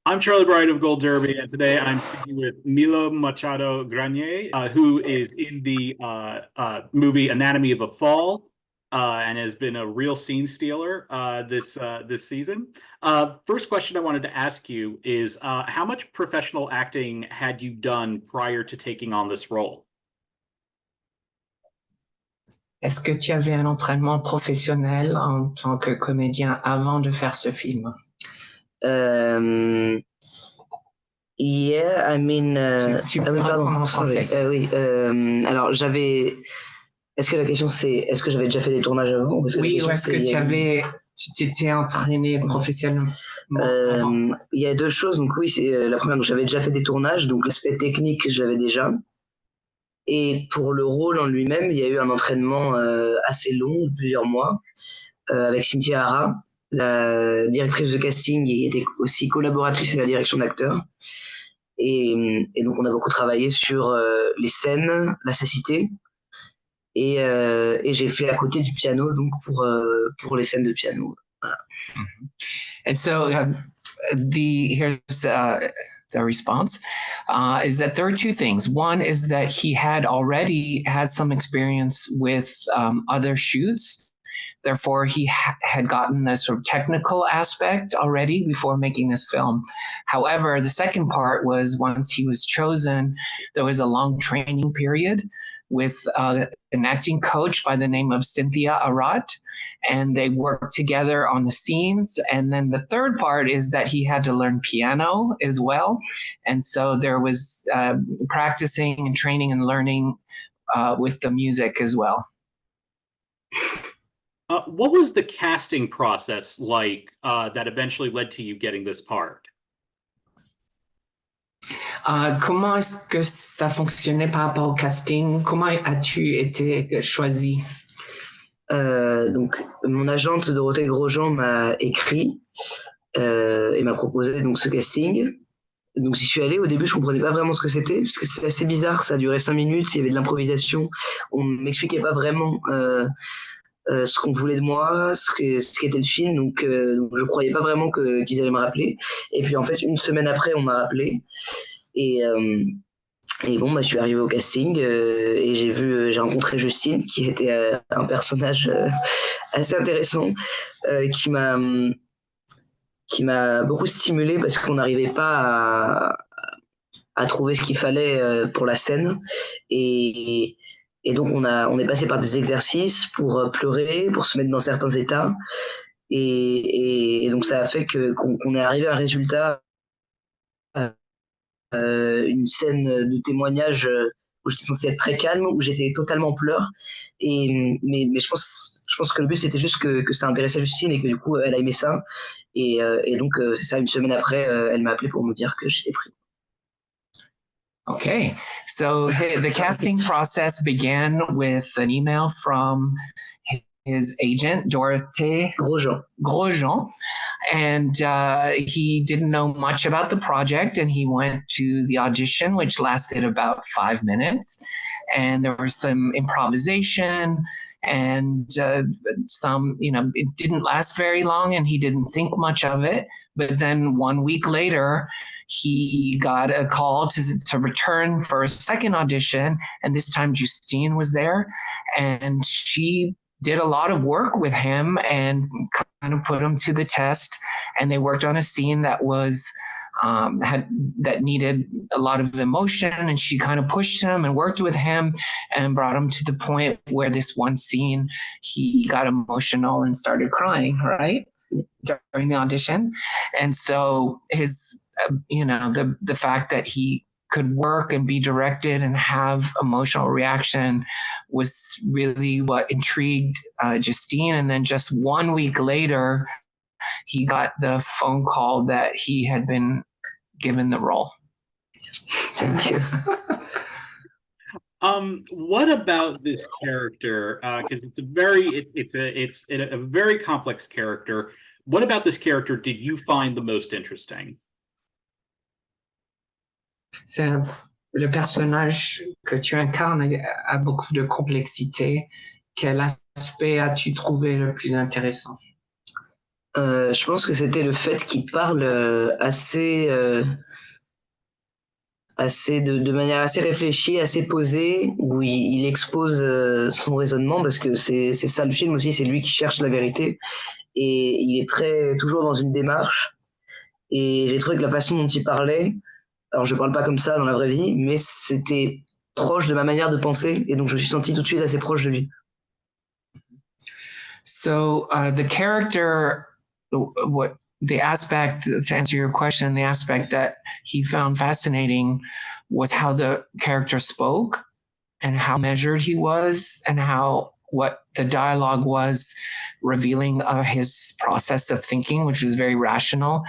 I'm Charlie Bright of Gold Derby, and today I'm speaking with Milo Machado Graner, who is in the movie Anatomy of a Fall, and has been a real scene stealer this season. First question I wanted to ask you is, how much professional acting had you done prior to taking on this role? Est-ce que tu avais un entraînement professionnel en tant que comédien avant de faire ce film? Yeah, I mean, Tu peux répondre en français. oui, alors j'avais. Est-ce que la question c'est est-ce que j'avais déjà fait des tournages avant? Oui, ou est-ce que tu t'étais entraîné professionnellement avant? Il y a deux choses. Donc oui, c'est la première. Donc j'avais déjà fait des tournages, donc l'aspect technique j'avais déjà. Et pour le rôle en lui-même, il y a eu un entraînement assez long, plusieurs mois, avec Cynthia Hara, la directrice de casting, qui était aussi collaboratrice à la direction d'acteurs. Et donc on a beaucoup travaillé sur les scènes, la cécité, et j'ai fait à côté du piano, donc pour les scènes de piano. Voilà. And so here's the response is that there are two things. One is that he had already had some experience with other shoots. Therefore, he had gotten this sort of technical aspect already before making this film. However, the second part was once he was chosen, there was a long training period with an acting coach by the name of Cynthia Arat, and they worked together on the scenes. And then the third part is that he had to learn piano as well. And so there was practicing and training and learning with the music as well. What was the casting process like that eventually led to you getting this part? Comment est-ce que ça fonctionnait par rapport au casting? Comment as-tu été choisi? Donc, mon agente Dorothée Grosjean m'a écrit et m'a proposé donc ce casting. Donc j'y suis allé. Au début, je comprenais pas vraiment ce que c'était, parce que c'était assez bizarre. Ça a duré 5 minutes, il y avait de l'improvisation. On m'expliquait pas vraiment ce qu'on voulait de moi, ce qu'était le film. Donc je croyais pas vraiment qu'ils allaient me rappeler. Et puis en fait, une semaine après, on m'a rappelé. Et bon, je suis arrivé au casting et j'ai rencontré Justine, qui était un personnage assez intéressant, qui m'a beaucoup stimulé parce qu'on n'arrivait pas à trouver ce qu'il fallait pour la scène. Et donc on est passé par des exercices pour pleurer, pour se mettre dans certains états. Et donc ça a fait qu'on est arrivé à un résultat, une scène de témoignage où j'étais censé être très calme, où j'étais totalement en pleurs. Mais je pense que le but c'était juste que ça intéressait Justine et que du coup elle a aimé ça. Et donc c'est ça, une semaine après, elle m'a appelé pour me dire que j'étais pris. Okay, so the casting process began with an email from his agent, Dorothée Grosjean, and he didn't know much about the project, and he went to the audition, which lasted about 5 minutes, and there was some improvisation and some, it didn't last very long, and he didn't think much of it. But then 1 week later, he got a call to return for a second audition, and this time Justine was there, and she did a lot of work with him and kind of put him to the test. And they worked on a scene that was that needed a lot of emotion, and she kind of pushed him and worked with him and brought him to the point where this one scene he got emotional and started crying, right, during the audition. And so his the fact that he could work and be directed and have emotional reaction was really what intrigued Justine. And then just 1 week later, he got the phone call that he had been given the role. Thank you. What about this character? Because it's a very complex character. What about this character did you find the most interesting? Le personnage que tu incarnes a beaucoup de complexité. Quel aspect as-tu trouvé le plus intéressant? Je pense que c'était le fait qu'il parle de manière assez réfléchie, assez posée, où il expose son raisonnement, parce que c'est ça le film aussi, c'est lui qui cherche la vérité, et il est toujours dans une démarche, et j'ai trouvé que la façon dont il parlait, alors je parle pas comme ça dans la vraie vie, mais c'était proche de ma manière de penser, et donc je me suis senti tout de suite assez proche de lui. So the character, what the aspect, to answer your question, the aspect that he found fascinating was how the character spoke and how measured he was and how what the dialogue was revealing his process of thinking, which was very rational.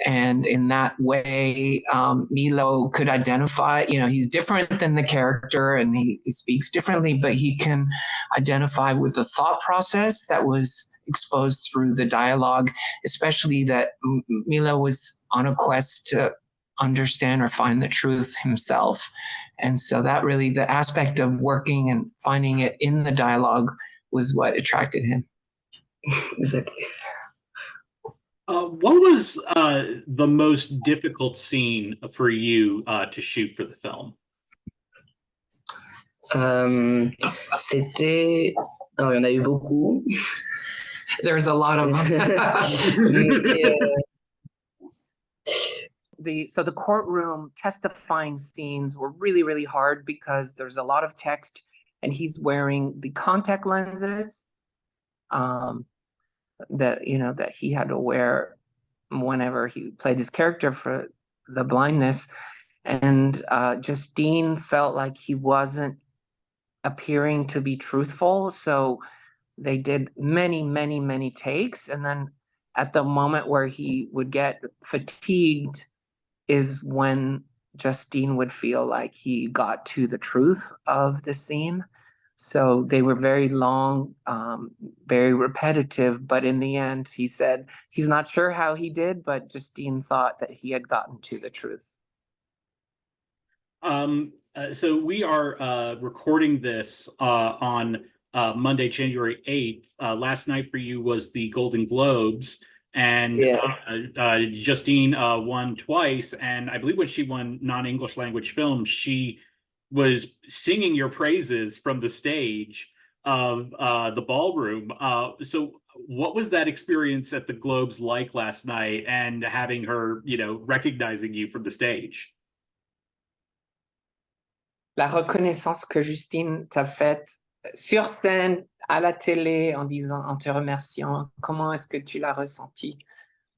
And in that way, Milo could identify, he's different than the character and he speaks differently, but he can identify with the thought process that was exposed through the dialogue, especially that Milo was on a quest to understand or find the truth himself. And so that really, the aspect of working and finding it in the dialogue was what attracted him. Exactly. What was the most difficult scene for you to shoot for the film? C'était... Alors, il y en a eu beaucoup. There's a lot of So the courtroom testifying scenes were really, really hard because there's a lot of text and he's wearing the contact lenses that he had to wear whenever he played his character for the blindness. And Justine felt like he wasn't appearing to be truthful. So they did many, many, many takes. And then at the moment where he would get fatigued is when Justine would feel like he got to the truth of the scene. So they were very long, very repetitive, but in the end, he said he's not sure how he did, but Justine thought that he had gotten to the truth. So we are recording this on Monday, January 8th. Last night for you was the Golden Globes. And Justine won twice. And I believe when she won non-English language film, she was singing your praises from the stage of the ballroom. So what was that experience at the Globes like last night and having her, recognizing you from the stage? La reconnaissance que Justine t'a faite sur scène, à la télé, en te remerciant, comment est-ce que tu l'as ressenti?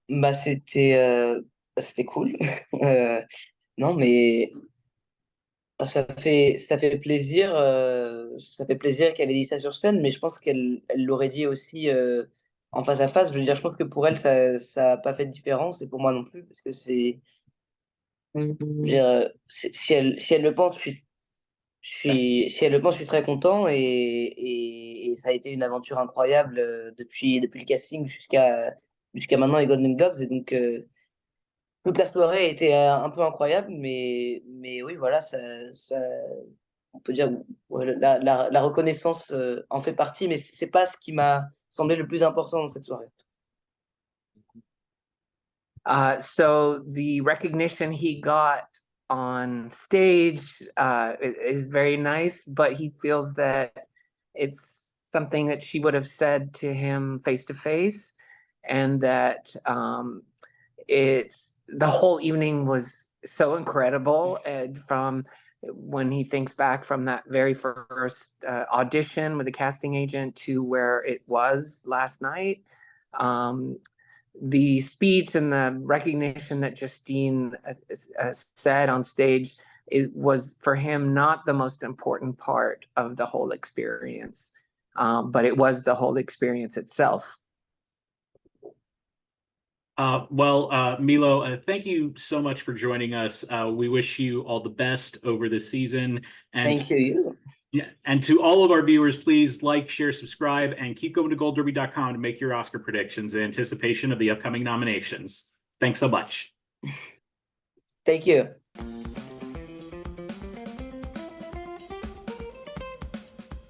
Bah, c'était cool. Non, mais ça fait plaisir qu'elle ait dit ça sur scène, mais je pense qu'elle l'aurait dit aussi en face à face. Je veux dire, je pense que pour elle, ça a pas fait de différence, et pour moi non plus, parce que je veux dire, si elle le pense, si elle le pense, je suis très content, et ça a été une aventure incroyable depuis le casting jusqu'à maintenant les Golden Globes, et donc toute la soirée a été un peu incroyable, mais oui, voilà, on peut dire, ouais, la reconnaissance en fait partie, mais c'est pas ce qui m'a semblé le plus important dans cette soirée. So the recognition he got on stage is very nice, but he feels that it's something that she would have said to him face to face, and that the whole evening was so incredible. And from when he thinks back from that very first audition with the casting agent to where it was last night, the speech and the recognition that Justine said on stage was for him not the most important part of the whole experience, but it was the whole experience itself. Milo, thank you so much for joining us. We wish you all the best over this season. And Thank you. Yeah, and to all of our viewers, please like, share, subscribe, and keep going to goldderby.com to make your Oscar predictions in anticipation of the upcoming nominations. Thanks so much. Thank you.